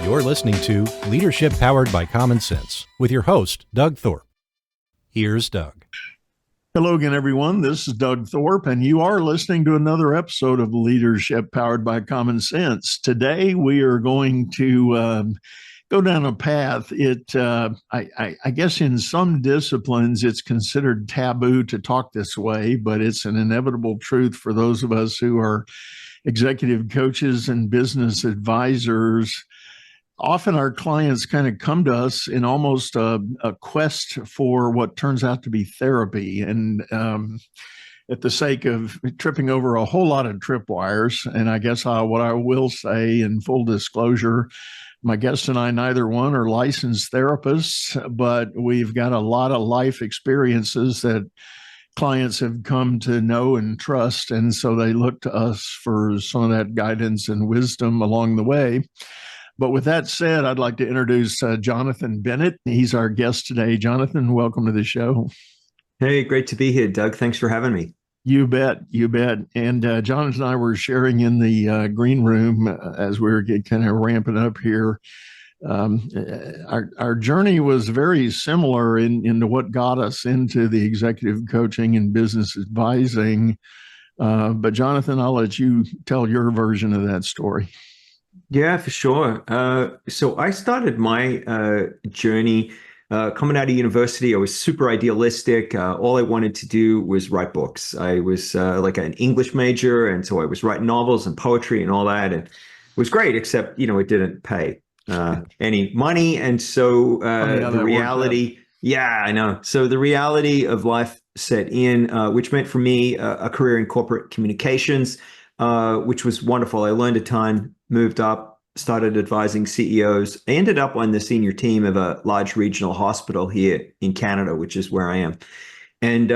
You're listening to Leadership Powered by Common Sense with your host, Doug Thorpe. Here's Doug. Hello again, everyone. This is Doug Thorpe, and you are listening to another episode of Leadership Powered by Common Sense. Today, we are going to go down a path. I guess in some disciplines, it's considered taboo to talk this way, but it's an inevitable truth for those of us who are executive coaches and business advisors. Often our clients kind of come to us in almost a quest for what turns out to be therapy. And at the sake of tripping over a whole lot of tripwires, and I guess what I will say in full disclosure, my guest and I, neither one are licensed therapists, but we've got a lot of life experiences that clients have come to know and trust. And so they look to us for some of that guidance and wisdom along the way. But with that said, I'd like to introduce Jonathan Bennett. He's our guest today. Jonathan, welcome to the show. Hey, great to be here, Doug. Thanks for having me. You bet. You bet. And Jonathan and I were sharing in the green room as we were kind of ramping up here. Our journey was very similar into what got us into the executive coaching and business advising. But Jonathan, I'll let you tell your version of that story. Yeah, for sure. So I started my journey coming out of university. I was super idealistic. All I wanted to do was write books. I was like an English major, and so I was writing novels and poetry and all that. And it was great, except, it didn't pay any money. And so the reality, yeah, I know. So the reality of life set in, which meant for me a career in corporate communications, which was wonderful. I learned a ton, moved up, started advising CEOs. I ended up on the senior team of a large regional hospital here in Canada, which is where I am. And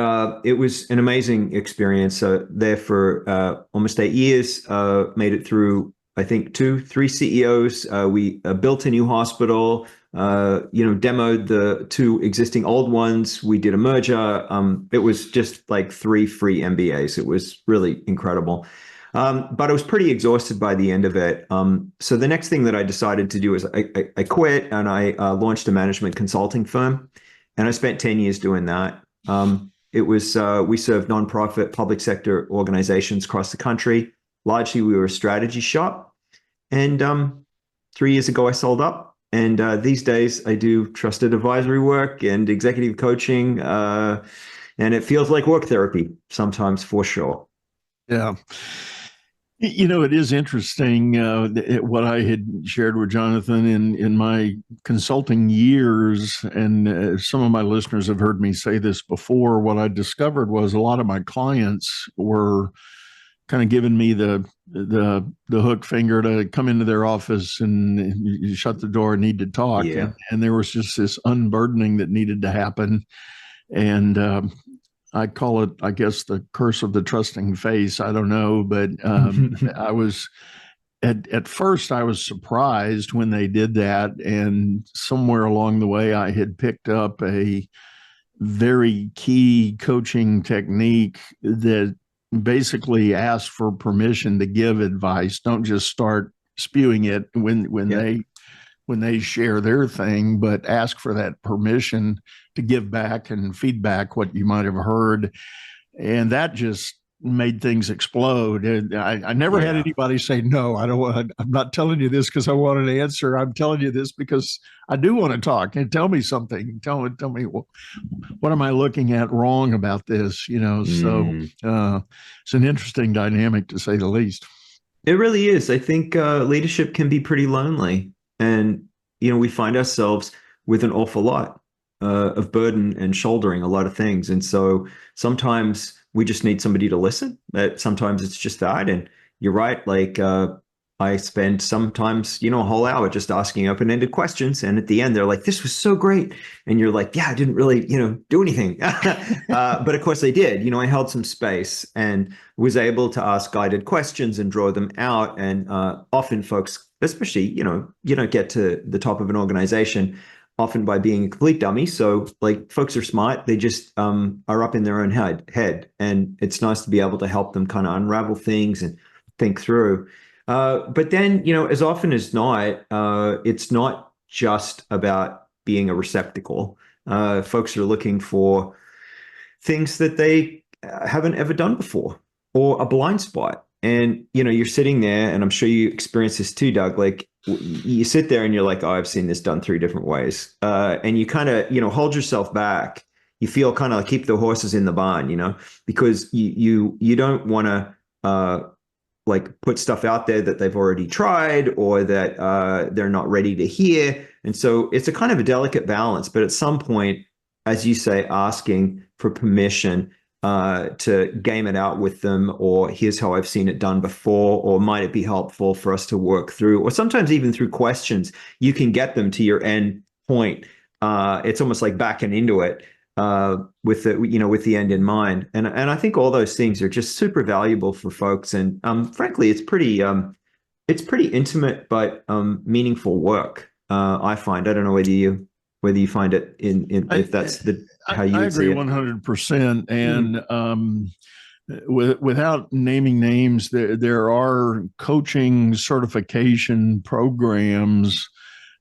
it was an amazing experience. There for almost 8 years, made it through, I think, 2-3 CEOs. We built a new hospital, demoed the 2 existing old ones. We did a merger. It was just like 3 free MBAs. It was really incredible. But I was pretty exhausted by the end of it. So the next thing that I decided to do is I quit and I launched a management consulting firm. And I spent 10 years doing that. It was we served nonprofit public sector organizations across the country. Largely, we were a strategy shop. And 3 years ago, I sold up. And these days, I do trusted advisory work and executive coaching. And it feels like work therapy sometimes, for sure. Yeah. It is interesting what I had shared with Jonathan in my consulting years, and some of my listeners have heard me say this before. What I discovered was a lot of my clients were kind of giving me the hook finger to come into their office and you shut the door and need to talk. Yeah. And there was just this unburdening that needed to happen. And I call it, I guess, the curse of the trusting face. I don't know, but I was at first I was surprised when they did that, and somewhere along the way I had picked up a very key coaching technique that basically asks for permission to give advice. Don't just start spewing it when they share their thing, but ask for that permission to give back and feedback what you might have heard. And that just made things explode. And I never had anybody say, no, I'm not telling you this because I want an answer. I'm telling you this because I do want to talk and tell me something. Tell me what am I looking at wrong about this? So it's an interesting dynamic to say the least. It really is. I think leadership can be pretty lonely. And, we find ourselves with an awful lot of burden and shouldering a lot of things. And so sometimes we just need somebody to listen. Sometimes it's just that. And you're right. Like I spend sometimes, a whole hour just asking open-ended questions. And at the end, they're like, this was so great. And you're like, yeah, I didn't really, do anything. But of course I did. I held some space and was able to ask guided questions and draw them out. And often folks, especially, you don't get to the top of an organization often by being a complete dummy. So like folks are smart. They just are up in their own head. And it's nice to be able to help them kind of unravel things and think through. But then, as often as not, it's not just about being a receptacle. Folks are looking for things that they haven't ever done before, or a blind spot. And, you're sitting there, and I'm sure you experience this too, Doug. Like, you sit there and you're like, oh, I've seen this done 3 different ways. And you kind of, hold yourself back. You feel kind of like keep the horses in the barn, because you don't want to, like, put stuff out there that they've already tried, or that they're not ready to hear. And so it's a kind of a delicate balance. But at some point, as you say, asking for permission to game it out with them, or here's how I've seen it done before, or might it be helpful for us to work through, or sometimes even through questions, you can get them to your end point. It's almost like backing into it with the end in mind. And I think all those things are just super valuable for folks. And frankly, it's pretty intimate but meaningful work. I find. I don't know whether you find it if that's how you would see it. I agree 100%. And without naming names, there are coaching certification programs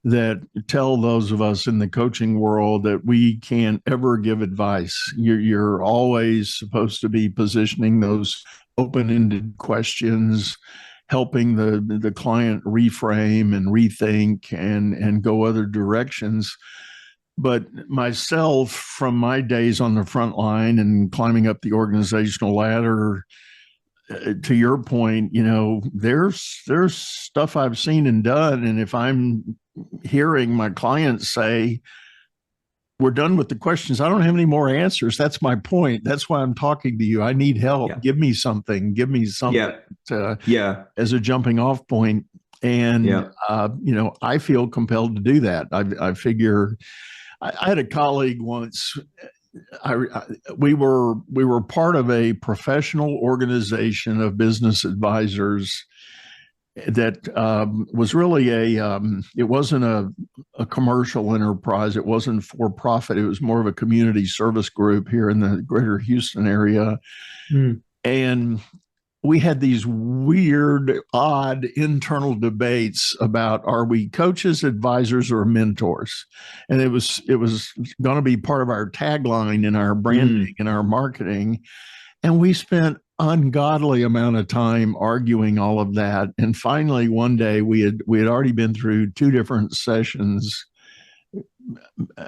that tell those of us in the coaching world that we can't ever give advice. You're always supposed to be positioning those open-ended questions, helping the client reframe and rethink and go other directions. But myself, from my days on the front line and climbing up the organizational ladder, to your point, there's stuff I've seen and done. And if I'm hearing my clients say, we're done with the questions, I don't have any more answers. That's my point. That's why I'm talking to you. I need help. Yeah. Give me something as a jumping off point. And, I feel compelled to do that. I figure I had a colleague once. We were part of a professional organization of business advisors that was really it wasn't a commercial enterprise. It wasn't for profit. It was more of a community service group here in the greater Houston area. And we had these weird, odd internal debates about, are we coaches, advisors, or mentors? And it was going to be part of our tagline in our branding and our marketing. And we spent ungodly amount of time arguing all of that. And finally, one day we had already been through 2 different sessions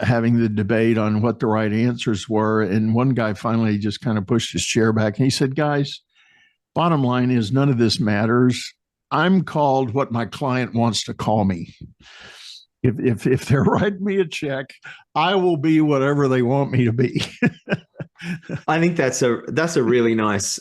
having the debate on what the right answers were. And one guy finally just kind of pushed his chair back and he said, guys, bottom line is none of this matters. I'm called what my client wants to call me. If they're writing me a check, I will be whatever they want me to be. I think that's a really nice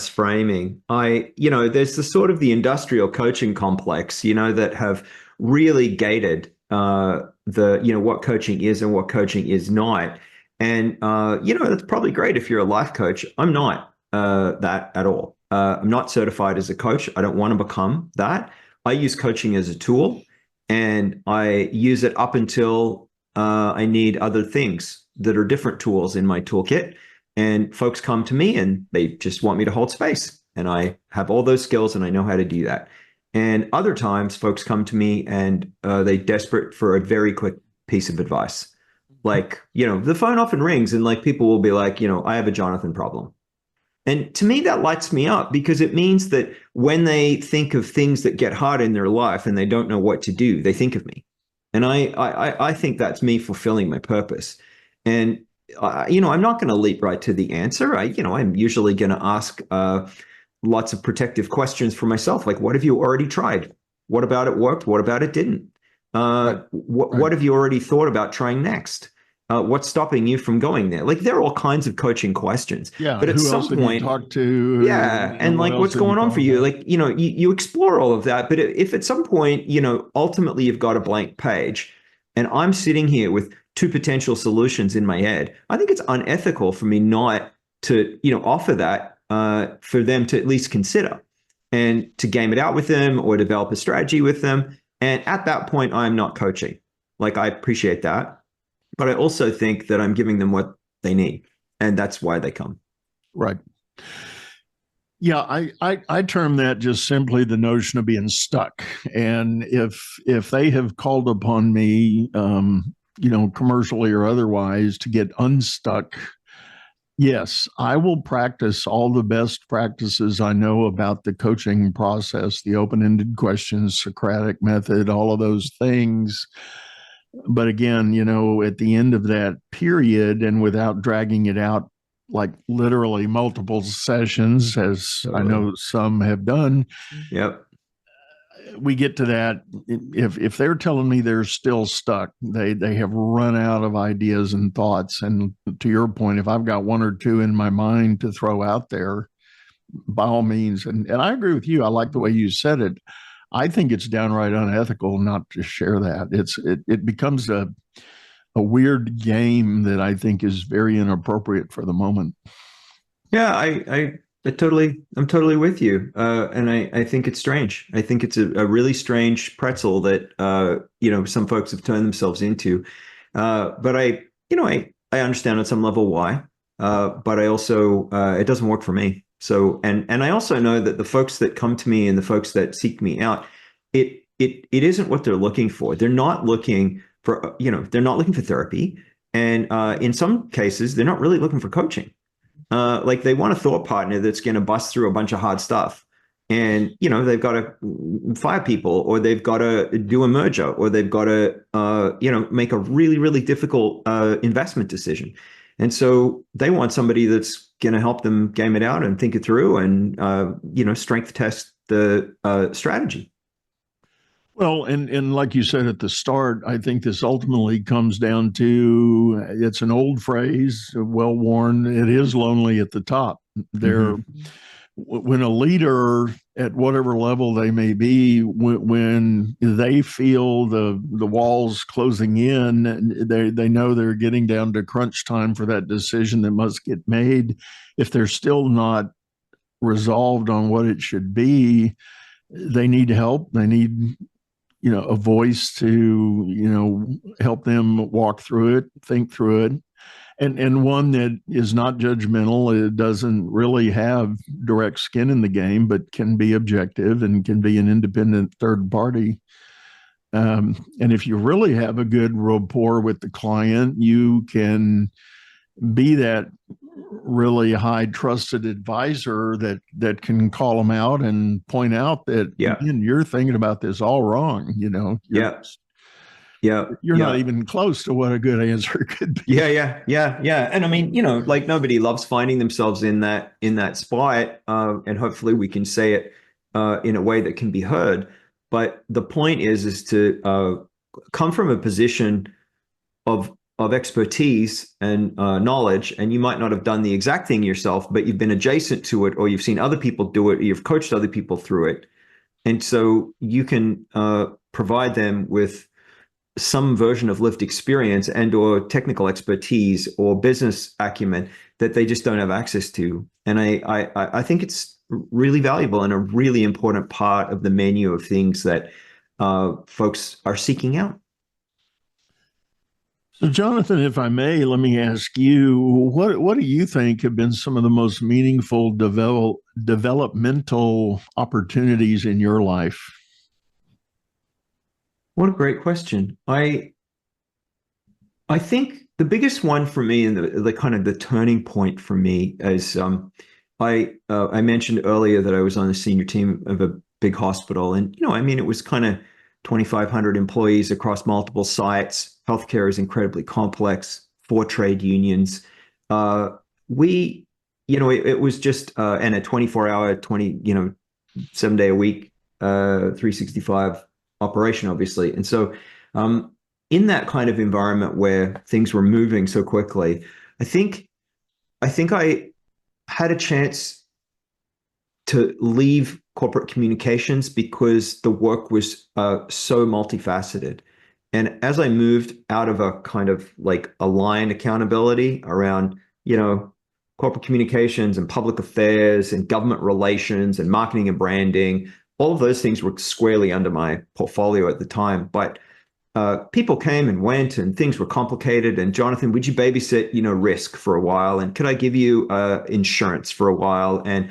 framing. There's the sort of the industrial coaching complex, that have really gated what coaching is and what coaching is not. And that's probably great if you're a life coach. I'm not that at all. I'm not certified as a coach. I don't want to become that. I use coaching as a tool, and I use it up until I need other things that are different tools in my toolkit. And folks come to me and they just want me to hold space. And I have all those skills and I know how to do that. And other times folks come to me and they're desperate for a very quick piece of advice. Like, the phone often rings and like people will be like, I have a Jonathan problem. And to me, that lights me up because it means that when they think of things that get hard in their life and they don't know what to do, they think of me. And I think that's me fulfilling my purpose. And, I'm not going to leap right to the answer. I'm usually going to ask lots of protective questions for myself. Like, what have you already tried? What about it worked? What about it didn't? What have you already thought about trying next? What's stopping you from going there? Like, there are all kinds of coaching questions. Yeah. But at some point, talk to? Yeah. And like, what's going on for you? Like, you explore all of that. But if at some point, ultimately you've got a blank page and I'm sitting here with 2 potential solutions in my head, I think it's unethical for me not to, offer that for them to at least consider and to game it out with them or develop a strategy with them. And at that point, I'm not coaching. Like, I appreciate that. But I also think that I'm giving them what they need. And that's why they come. Right. Yeah, I term that just simply the notion of being stuck. And if they have called upon me, commercially or otherwise, to get unstuck, yes, I will practice all the best practices I know about the coaching process, the open-ended questions, Socratic method, all of those things. But again, at the end of that period, and without dragging it out like literally multiple sessions, as I Totally. know some have done, Yep. we get to that. If they're telling me they're still stuck, they have run out of ideas and thoughts. And to your point, if I've got one or two in my mind to throw out there, by all means. And I agree with you. I like the way you said it. I think it's downright unethical not to share that. It becomes a weird game that I think is very inappropriate for the moment. Yeah, I'm totally with you. And I think it's strange. I think it's a really strange pretzel that, some folks have turned themselves into. But I understand on some level why. But I also, it doesn't work for me. So, and I also know that the folks that come to me and the folks that seek me out, it isn't what they're looking for. They're not looking for, they're not looking for therapy. And in some cases, they're not really looking for coaching. Like they want a thought partner that's going to bust through a bunch of hard stuff. And, they've got to fire people, or they've got to do a merger, or they've got to, make a really, really difficult investment decision. And so they want somebody that's going to help them game it out and think it through and, strength test the strategy. Well, and like you said at the start, I think this ultimately comes down to, it's an old phrase, well worn. It is lonely at the top. There, Mm-hmm. when a leader at whatever level they may be, when they feel the walls closing in, they know they're getting down to crunch time for that decision that must get made. If they're still not resolved on what it should be, they need help. They need a voice to help them walk through it, think through it, and one that is not judgmental. It doesn't really have direct skin in the game, but can be objective and can be an independent third party. And if you really have a good rapport with the client, you can be that really high trusted advisor that can call them out and point out that, Yeah. man, you're thinking about this all wrong. Yeah. Yeah. You're not Yeah. even close to what a good answer could be. Yeah. And I mean, like nobody loves finding themselves in that spot. And hopefully we can say it in a way that can be heard. But the point is to come from a position of expertise and knowledge, and you might not have done the exact thing yourself, but you've been adjacent to it, or you've seen other people do it, or you've coached other people through it, and so you can provide them with some version of lived experience and or technical expertise or business acumen that they just don't have access to. And I think it's really valuable and a really important part of the menu of things that folks are seeking out. So, Jonathan, if I may, let me ask you, what do you think have been some of the most meaningful developmental opportunities in your life? What a great question. I think the biggest one for me and the kind of the turning point for me is I mentioned earlier that I was on the senior team of a big hospital, and I mean it was kind of 2,500 employees across multiple sites. Healthcare is incredibly complex. 4 trade unions. We, it was just and a 24-hour, 7-day a week, 365 operation, obviously, and so. In that kind of environment where things were moving so quickly, I think I had a chance to leave corporate communications because the work was so multifaceted. And as I moved out of a kind of like aligned accountability around, corporate communications and public affairs and government relations and marketing and branding, all of those things were squarely under my portfolio at the time. But people came and went and things were complicated. And Jonathan, would you babysit, risk for a while? And could I give you insurance for a while? And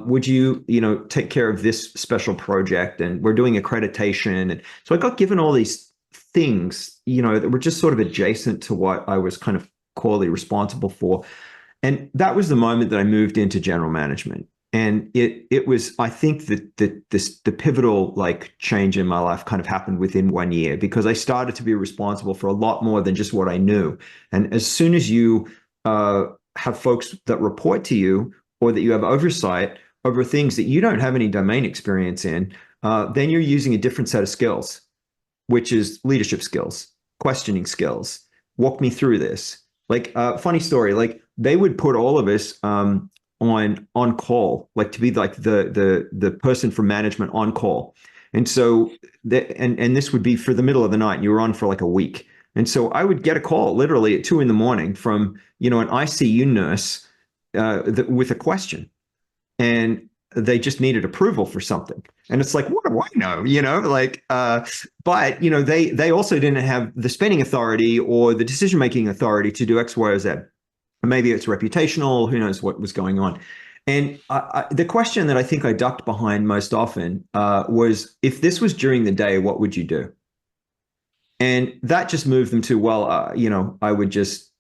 would you, take care of this special project? And we're doing accreditation. And so I got given all these things, that were just sort of adjacent to what I was kind of quality responsible for. And that was the moment that I moved into general management. And it was, I think that the pivotal change in my life kind of happened within 1 year, because I started to be responsible for a lot more than just what I knew. And as soon as you have folks that report to you, or that you have oversight over things that you don't have any domain experience in, then you're using a different set of skills, which is leadership skills, questioning skills. Walk me through this. Funny story, they would put all of us on call, to be the person from management on call. And so and this would be for the middle of the night, and you were on for a week. And so I would get a call literally at 2 a.m. from, an ICU nurse with a question. And they just needed approval for something. And it's what do I know? But they also didn't have the spending authority or the decision-making authority to do X, Y, or Z. Maybe it's reputational, who knows what was going on. And the question that I think I ducked behind most often was, if this was during the day, what would you do? And that just moved them to, I would just,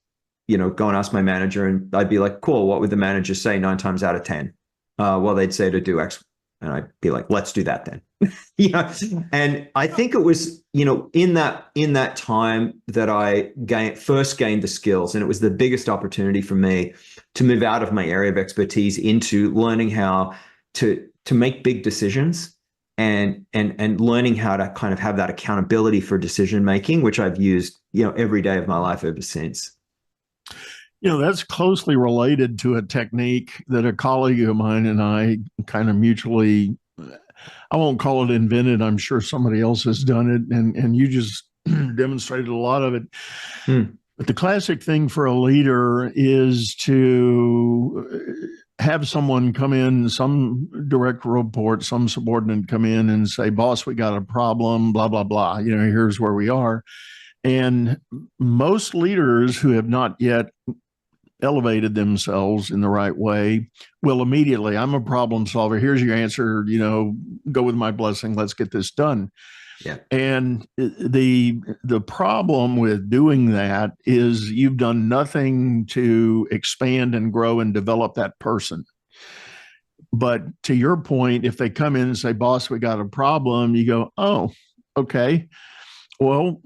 go and ask my manager, and I'd be like, cool, what would the manager say 9 times out of 10? Well, they'd say to do X. And I'd be like, let's do that then. And I think it was, in that time that I first gained the skills, and it was the biggest opportunity for me to move out of my area of expertise into learning how to make big decisions, and learning how to kind of have that accountability for decision making, which I've used, every day of my life ever since. That's closely related to a technique that a colleague of mine and I kind of mutually, I won't call it invented. I'm sure somebody else has done it, and you just demonstrated a lot of it. But the classic thing for a leader is to have someone come in, some direct report, some subordinate come in and say, boss, we got a problem, blah, blah, blah. Here's where we are. And most leaders who have not yet elevated themselves in the right way will immediately, I'm a problem solver, here's your answer, go with my blessing, let's get this done. Yeah. And the problem with doing that is you've done nothing to expand and grow and develop that person. But to your point, if they come in and say, boss, we got a problem, you go, oh, okay, well,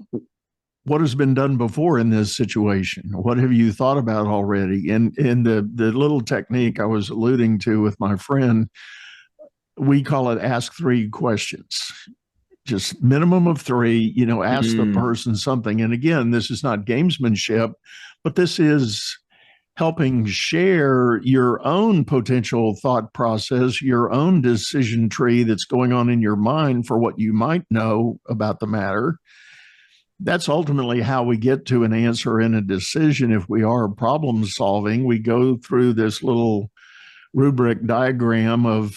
what has been done before in this situation? What have you thought about already? And in the little technique I was alluding to with my friend, we call it ask 3 questions, just minimum of 3, ask the person something. And again, this is not gamesmanship, but this is helping share your own potential thought process, your own decision tree that's going on in your mind for what you might know about the matter. That's ultimately how we get to an answer and a decision. If we are problem solving, we go through this little rubric diagram of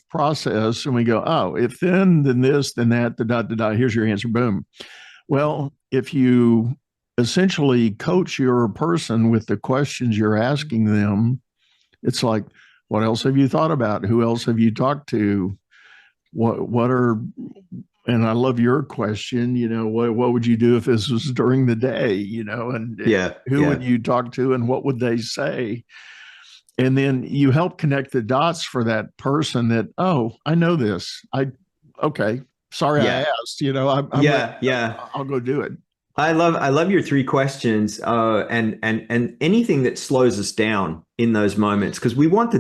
process, and we go, oh, if then this, then that, here's your answer, boom. Well, if you essentially coach your person with the questions you're asking them, it's like, what else have you thought about? Who else have you talked to? What are... And I love your question, what would you do if this was during the day, and who would you talk to and what would they say? And then you help connect the dots for that person that, oh, I know this. Okay. Sorry, I asked, I'll go do it. I love your 3 questions, and anything that slows us down in those moments, because we want who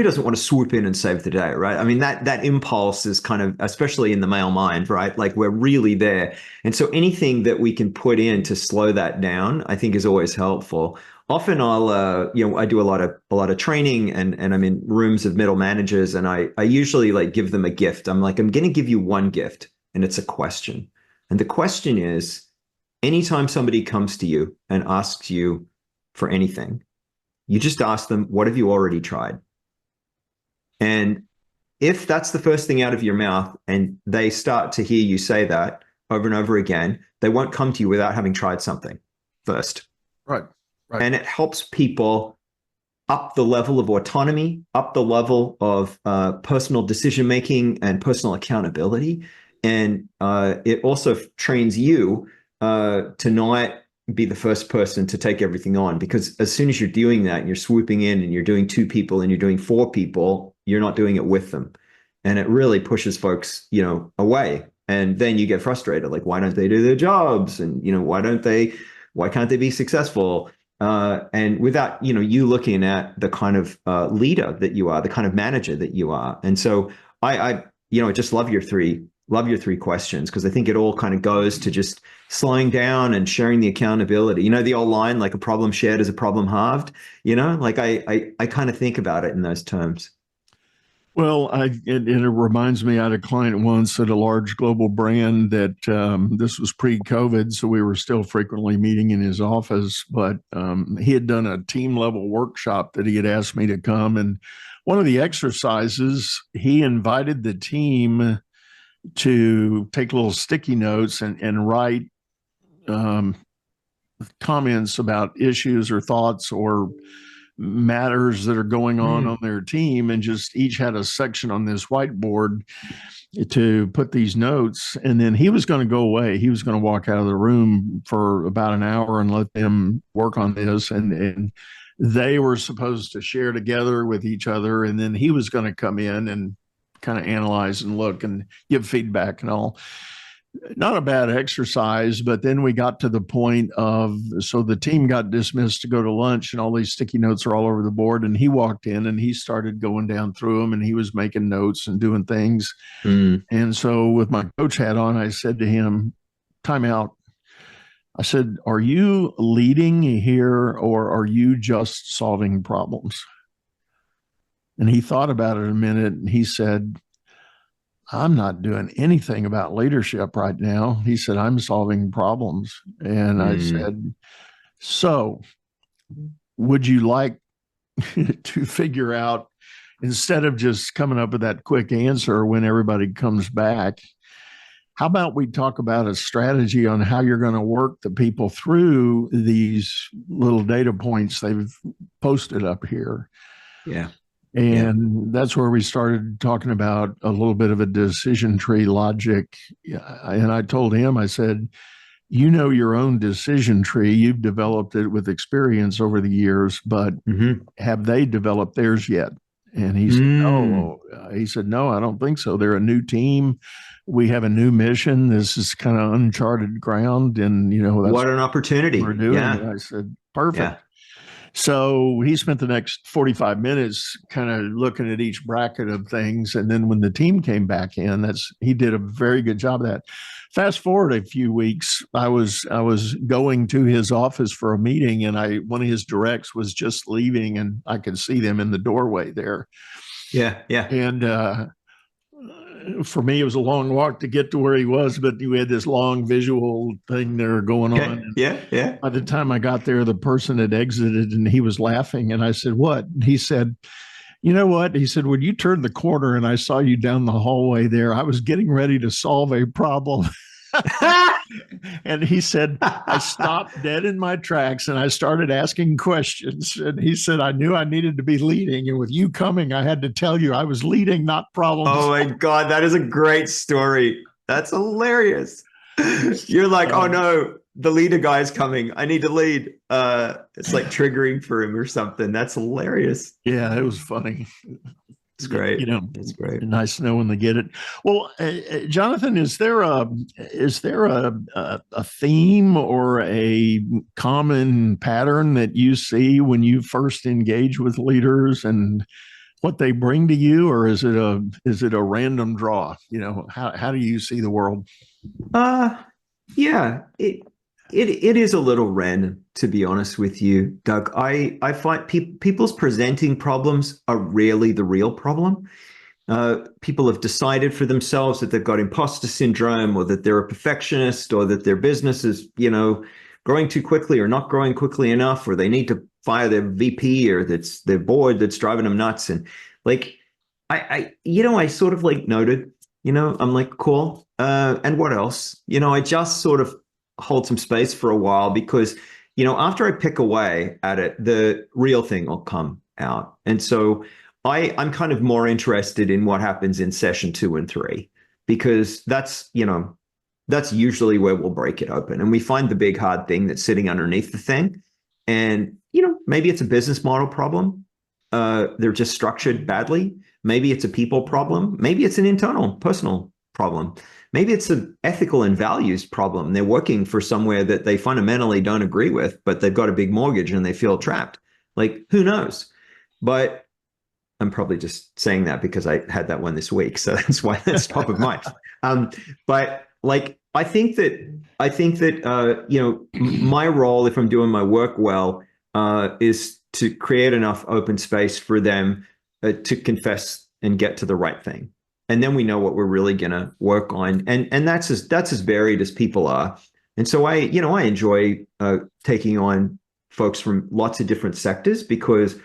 doesn't want to swoop in and save the day, right? That impulse is kind of, especially in the male mind, right? We're really there. And so anything that we can put in to slow that down, I think is always helpful. Often I'll, I do a lot of training, and I'm in rooms of middle managers, and I usually give them a gift. I'm going to give you one gift, and it's a question. And the question is, anytime somebody comes to you and asks you for anything, you just ask them, what have you already tried? And if that's the first thing out of your mouth and they start to hear you say that, over and over again, they won't come to you without having tried something first. Right. Right. And it helps people up the level of autonomy, up the level of personal decision making and personal accountability. And it also trains you to not be the first person to take everything on, because as soon as you're doing that and you're swooping in and you're doing 2 people and you're doing 4 people, you're not doing it with them. And it really pushes folks, away. And then you get frustrated. Like, why don't they do their jobs? And, why can't they be successful? And without, you looking at the kind of leader that you are, the kind of manager that you are. And so I just love your three questions, because I think it all kind of goes to just slowing down and sharing the accountability. The old line, like, a problem shared is a problem halved, like I kind of think about it in those terms. Well, it reminds me, I had a client once at a large global brand that this was pre-COVID, so we were still frequently meeting in his office, but he had done a team level workshop that he had asked me to come. And one of the exercises, he invited the team to take little sticky notes and write comments about issues or thoughts or matters that are going on their team, and just each had a section on this whiteboard to put these notes. And then he was going to go away. He was going to walk out of the room for about an hour and let them work on this. And they were supposed to share together with each other. And then he was going to come in and kind of analyze and look and give feedback and all. Not a bad exercise, but then we got to the point of, so the team got dismissed to go to lunch, and all these sticky notes are all over the board. And he walked in and he started going down through them, and he was making notes and doing things. And so with my coach hat on, I said to him, time out. I said, are you leading here, or are you just solving problems? And he thought about it a minute, and he said, I'm not doing anything about leadership right now. He said, I'm solving problems. And I said, so would you like to figure out, instead of just coming up with that quick answer when everybody comes back, how about we talk about a strategy on how you're going to work the people through these little data points they've posted up here? Yeah. And that's where we started talking about a little bit of a decision tree logic. And I told him, I said, your own decision tree, you've developed it with experience over the years, but have they developed theirs yet? And he said, no. He said, no, I don't think so. They're a new team. We have a new mission. This is kind of uncharted ground. And, that's what an opportunity we're doing. Yeah. And I said, perfect. Yeah. So he spent the next 45 minutes kind of looking at each bracket of things. And then when the team came back in, he did a very good job of that. Fast forward a few weeks, I was going to his office for a meeting, and one of his directs was just leaving, and I could see them in the doorway there. Yeah. Yeah. And for me, it was a long walk to get to where he was, but we had this long visual thing there going on. Yeah. By the time I got there, the person had exited, and he was laughing. And I said, what? And he said, you know what? He said, when you turned the corner and I saw you down the hallway there, I was getting ready to solve a problem. And he said, I stopped dead in my tracks and I started asking questions. And he said, I knew I needed to be leading. And with you coming, I had to tell you I was leading, not problems. Oh my God, that is a great story. That's hilarious. You're like, oh no, the leader guy is coming. I need to lead. It's like triggering for him or something. That's hilarious. Yeah, it was funny. It's great. It's great. Nice to know when they get it. Well, Jonathan, is there a theme or a common pattern that you see when you first engage with leaders and what they bring to you, or is it a random draw? How do you see the world? Yeah, it is a little random, to be honest with you, Doug. I find people's presenting problems are rarely the real problem. People have decided for themselves that they've got imposter syndrome, or that they're a perfectionist, or that their business is, growing too quickly or not growing quickly enough, or they need to fire their VP, or that's their board that's driving them nuts. And like, I sort of like noted I'm like, cool. And what else? I just sort of hold some space for a while because, after I pick away at it, the real thing will come out. And so I'm kind of more interested in what happens in session 2 and 3, because that's usually where we'll break it open. And we find the big hard thing that's sitting underneath the thing. And, maybe it's a business model problem. They're just structured badly. Maybe it's a people problem. Maybe it's an internal personal problem. Maybe it's an ethical and values problem. They're working for somewhere that they fundamentally don't agree with, but they've got a big mortgage and they feel trapped. Like, who knows? But I'm probably just saying that because I had that one this week. So that's why that's top of mind. But like, I think that my role, if I'm doing my work well, is to create enough open space for them to confess and get to the right thing. And then we know what we're really going to work on. And that's as varied as people are. And so I enjoy taking on folks from lots of different sectors because,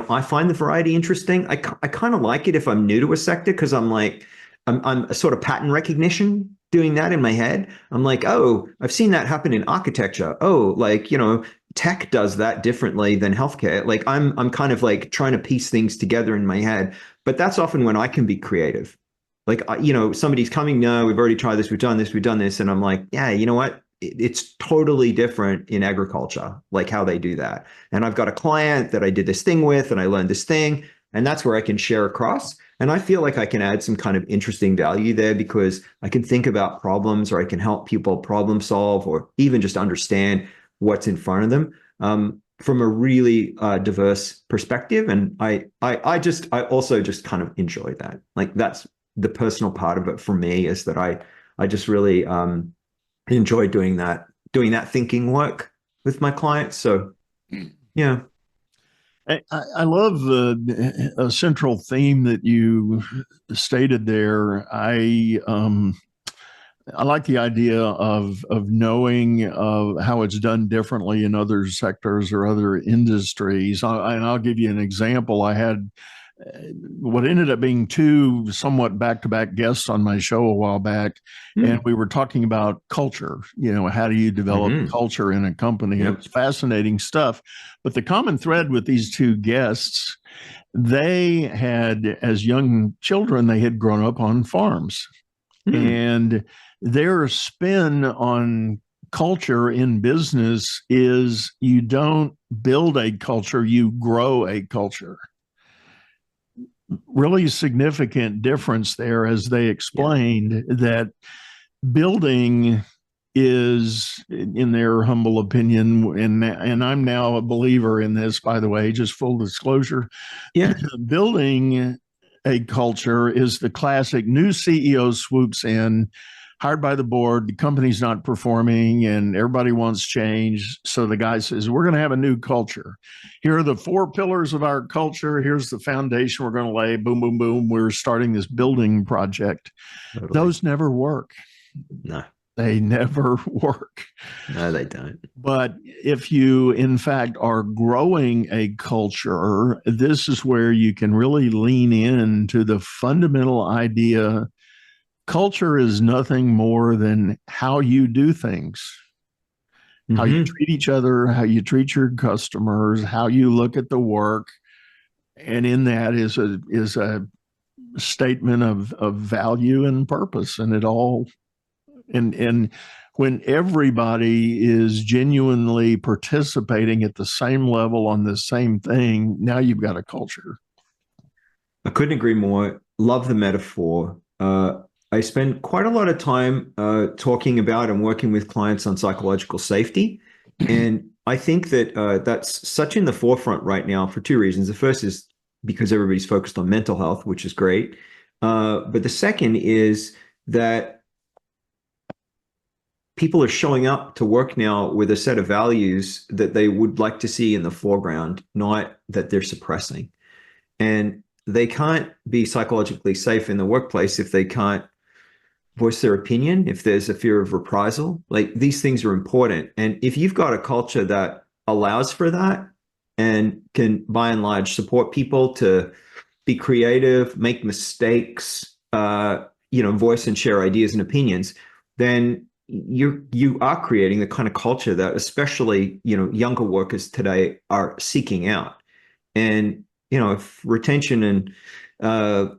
I find the variety interesting. I kind of like it if I'm new to a sector because I'm a sort of pattern recognition doing that in my head. I'm like, oh, I've seen that happen in architecture. Oh, like, tech does that differently than healthcare. Like I'm kind of like trying to piece things together in my head, but that's often when I can be creative. Like, somebody's coming, no, we've already tried this, we've done this. And I'm like, yeah, you know what? It's totally different in agriculture, like how they do that. And I've got a client that I did this thing with, and I learned this thing, and that's where I can share across. And I feel like I can add some kind of interesting value there because I can think about problems, or I can help people problem solve, or even just understand what's in front of them from a really diverse perspective. And I also just kind of enjoy that. Like that's the personal part of it for me, is that I just really enjoy doing that thinking work with my clients. So yeah. I love a central theme that you stated there. I like the idea of knowing how it's done differently in other sectors or other industries. And I'll give you an example. I had what ended up being two somewhat back-to-back guests on my show a while back, and we were talking about culture. How do you develop culture in a company? Yep. It was fascinating stuff. But the common thread with these two guests, they had, as young children, they had grown up on farms. And their spin on culture in business is you don't build a culture, you grow a culture. Really significant difference there, as they explained, that building is, in their humble opinion, and I'm now a believer in this, by the way, just full disclosure. Yeah. Building a culture is the classic new CEO swoops in, hired by the board, the company's not performing and everybody wants change. So the guy says, we're going to have a new culture. Here are the 4 pillars of our culture. Here's the foundation we're going to lay. Boom, boom, boom. We're starting this building project. Totally. Those never work. No. They never work. No, they don't. But if you, in fact, are growing a culture, this is where you can really lean into the fundamental idea. Culture is nothing more than how you do things, how you treat each other, how you treat your customers, how you look at the work. And in that is a statement of value and purpose. And it all, and when everybody is genuinely participating at the same level on the same thing, now you've got a culture. I couldn't agree more. Love the metaphor. I spend quite a lot of time talking about and working with clients on psychological safety. And I think that that's such in the forefront right now for 2 reasons. The first is because everybody's focused on mental health, which is great. But the second is that people are showing up to work now with a set of values that they would like to see in the foreground, not that they're suppressing. And they can't be psychologically safe in the workplace if they can't voice their opinion, if there's a fear of reprisal. Like, these things are important. And if you've got a culture that allows for that and can, by and large, support people to be creative, make mistakes, voice and share ideas and opinions, then you are creating the kind of culture that especially, younger workers today are seeking out. And, if retention and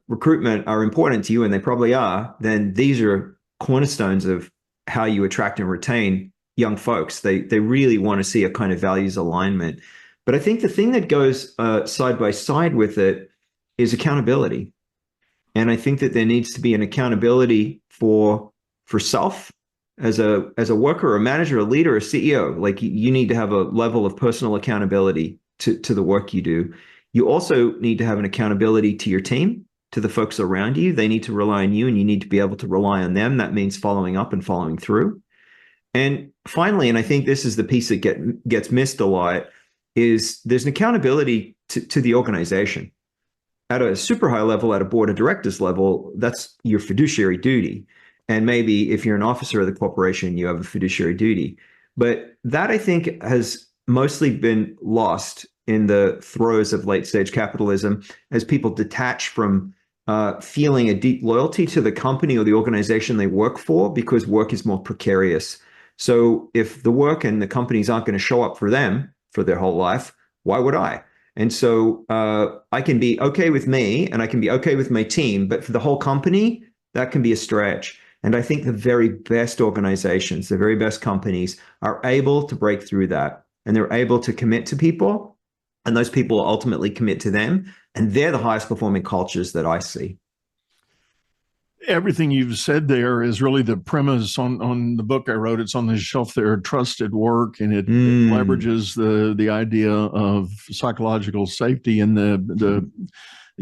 recruitment are important to you, and they probably are, then these are cornerstones of how you attract and retain young folks. They really want to see a kind of values alignment. But I think the thing that goes side by side with it is accountability. And I think that there needs to be an accountability for self as a worker, a manager, a leader, a CEO. Like you need to have a level of personal accountability to the work you do. You also need to have an accountability to your team, to the folks around you. They need to rely on you, and you need to be able to rely on them. That means following up and following through. And finally, and I think this is the piece that gets missed a lot, is there's an accountability to the organization. At a super high level, at a board of directors level, that's your fiduciary duty. And maybe if you're an officer of the corporation, you have a fiduciary duty. But that, I think, has mostly been lost in the throes of late stage capitalism as people detach from feeling a deep loyalty to the company or the organization they work for, because work is more precarious. So if the work and the companies aren't going to show up for them for their whole life, why would I? And so I can be okay with me and I can be okay with my team, but for the whole company, that can be a stretch. And I think the very best organizations, the very best companies are able to break through that, and they're able to commit to people, and those people ultimately commit to them. And they're the highest performing cultures that I see. Everything you've said there is really the premise on the book I wrote. It's on the shelf there, Trusted Work, and it leverages the idea of psychological safety. And the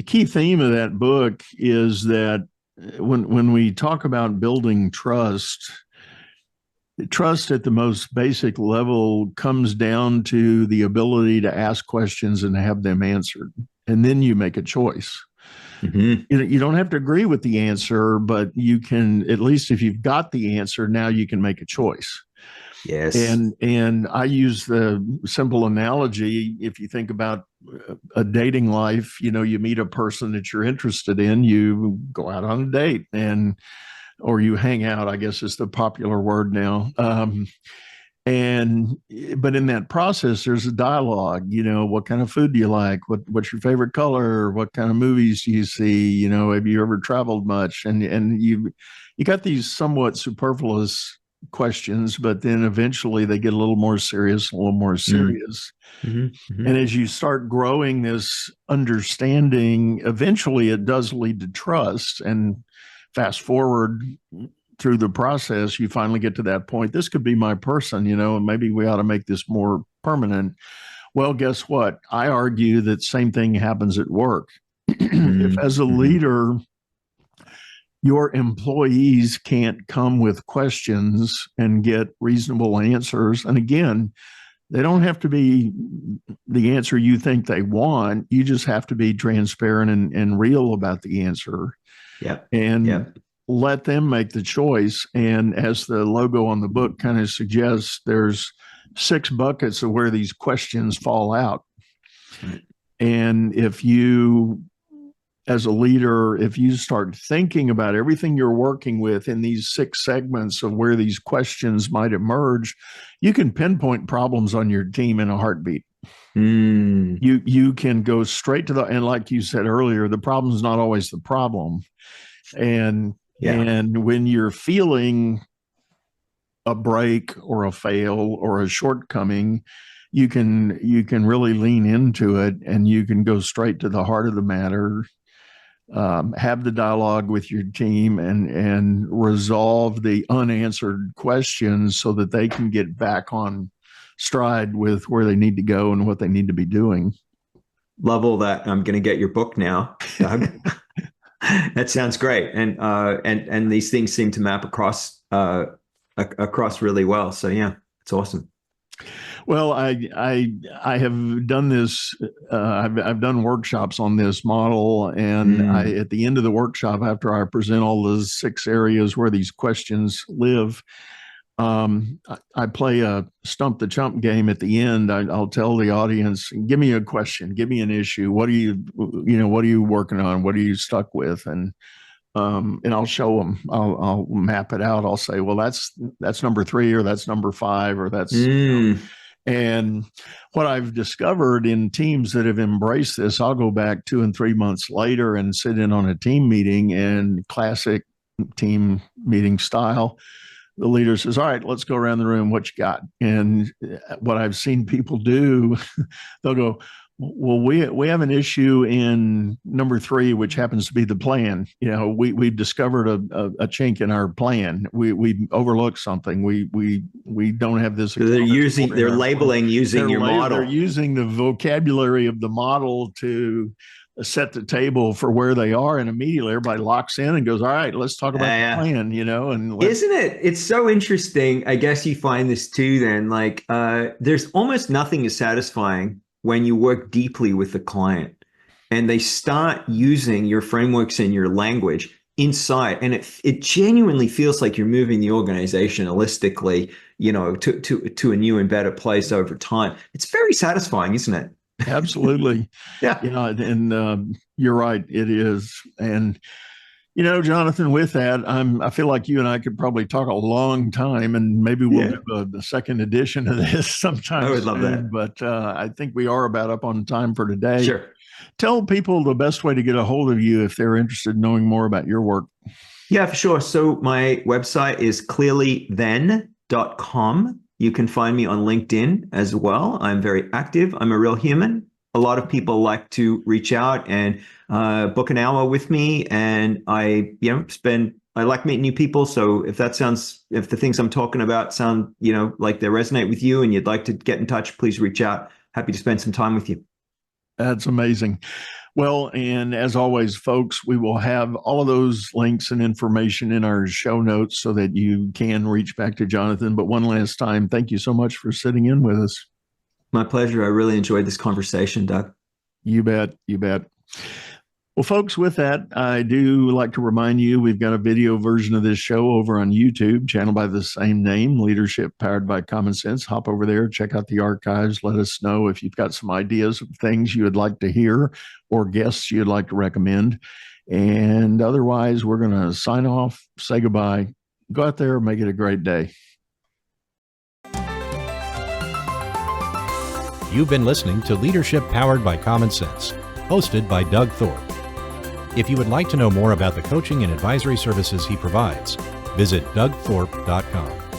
key theme of that book is that when we talk about building trust at the most basic level comes down to the ability to ask questions and have them answered. And then you make a choice. Mm-hmm. You don't have to agree with the answer, but you can, at least if you've got the answer, now you can make a choice. Yes. And I use the simple analogy. If you think about a dating life, you meet a person that you're interested in, you go out on a date or you hang out, I guess is the popular word now. But in that process, there's a dialogue. What kind of food do you like? What's your favorite color? What kind of movies do you see? Have you ever traveled much? And you got these somewhat superfluous questions, but then eventually they get a little more serious. Mm-hmm. Mm-hmm. And as you start growing this understanding, eventually it does lead to trust. And fast forward through the process, you finally get to that point. This could be my person, and maybe we ought to make this more permanent. Well, guess what? I argue that same thing happens at work. If as a leader, your employees can't come with questions and get reasonable answers, and again, they don't have to be the answer you think they want. You just have to be transparent and real about the answer. Yeah. And let them make the choice. And as the logo on the book kind of suggests, there's 6 buckets of where these questions fall out. Right. And if you, as a leader, if you start thinking about everything you're working with in these 6 segments of where these questions might emerge, you can pinpoint problems on your team in a heartbeat. You can go straight to and like you said earlier, the problem is not always the problem. And when you're feeling a break or a fail or a shortcoming, you can really lean into it, and you can go straight to the heart of the matter, have the dialogue with your team and resolve the unanswered questions so that they can get back on stride with where they need to go and what they need to be doing. Level that. I'm going to get your book now, Doug. That sounds great, and these things seem to map across really well. So yeah, it's awesome. Well, I have done this. I've done workshops on this model, and at the end of the workshop, after I present all the 6 areas where these questions live, I play a stump the chump game at the end. I'll tell the audience, give me a question, give me an issue. What are you working on? What are you stuck with? And and I'll show them. I'll map it out. I'll say, well, that's number 3, or that's number 5, or that's. And what I've discovered in teams that have embraced this, I'll go back 2 and 3 months later and sit in on a team meeting, and classic team meeting style. The leader says, all right, let's go around the room. What you got? And what I've seen people do, they'll go, well, we have an issue in number 3, which happens to be the plan. We've discovered a chink in our plan. We overlooked something. We don't have this. So they're labeling using your model. They're using the vocabulary of the model to set the table for where they are, and immediately everybody locks in and goes, all right, let's talk about the plan, and isn't it? It's so interesting. I guess you find this too, then, like, there's almost nothing as satisfying when you work deeply with the client and they start using your frameworks and your language inside, and it genuinely feels like you're moving the organization holistically, to a new and better place over time. It's very satisfying, isn't it? Absolutely. Yeah. And you're right. It is. And, Jonathan, with that, I feel like you and I could probably talk a long time, and maybe we'll do a second edition of this sometime. I would love that. But I think we are about up on time for today. Sure. Tell people the best way to get a hold of you if they're interested in knowing more about your work. Yeah, for sure. So my website is clearlythen.com. You can find me on LinkedIn as well. I'm very active. I'm a real human. A lot of people like to reach out and book an hour with me, and I like meeting new people. So if the things I'm talking about sound, like they resonate with you and you'd like to get in touch, please reach out. Happy to spend some time with you. That's amazing. Well, and as always, folks, we will have all of those links and information in our show notes so that you can reach back to Jonathan. But one last time, thank you so much for sitting in with us. My pleasure. I really enjoyed this conversation, Doug. You bet. You bet. Well, folks, with that, I do like to remind you, we've got a video version of this show over on YouTube, channel by the same name, Leadership Powered by Common Sense. Hop over there, check out the archives. Let us know if you've got some ideas of things you would like to hear or guests you'd like to recommend. And otherwise, we're going to sign off, say goodbye, go out there, make it a great day. You've been listening to Leadership Powered by Common Sense, hosted by Doug Thorpe. If you would like to know more about the coaching and advisory services he provides, visit dougthorpe.com.